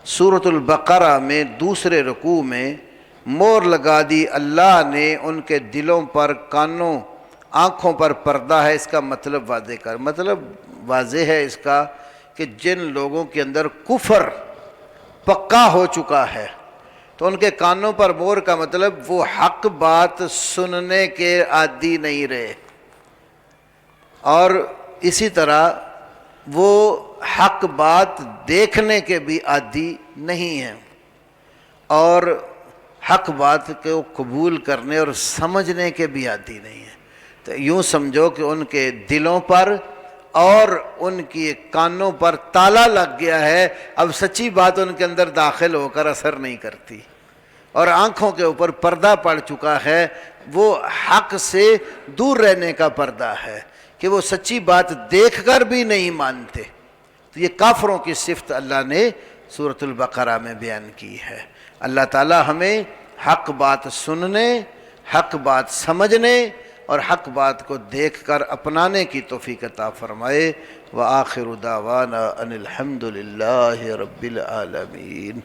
سورۃ البقرہ میں دوسرے رکوع میں مور لگا دی اللہ نے ان کے دلوں پر، کانوں، آنکھوں پر پردہ ہے، اس کا مطلب واضح کر، مطلب واضح ہے اس کا کہ جن لوگوں کے اندر کفر پکا ہو چکا ہے تو ان کے کانوں پر مور کا مطلب وہ حق بات سننے کے عادی نہیں رہے، اور اسی طرح وہ حق بات دیکھنے کے بھی عادی نہیں ہیں، اور حق بات کو قبول کرنے اور سمجھنے کے بھی عادی نہیں ہیں۔ تو یوں سمجھو کہ ان کے دلوں پر اور ان کی کانوں پر تالا لگ گیا ہے، اب سچی بات ان کے اندر داخل ہو کر اثر نہیں کرتی، اور آنکھوں کے اوپر پردہ پڑ چکا ہے، وہ حق سے دور رہنے کا پردہ ہے کہ وہ سچی بات دیکھ کر بھی نہیں مانتے۔ تو یہ کافروں کی صفت اللہ نے سورۃ البقرہ میں بیان کی ہے۔ اللہ تعالی ہمیں حق بات سننے، حق بات سمجھنے اور حق بات کو دیکھ کر اپنانے کی توفیق عطا فرمائے۔ وآخر دعوانا ان الحمد للہ رب العالمین۔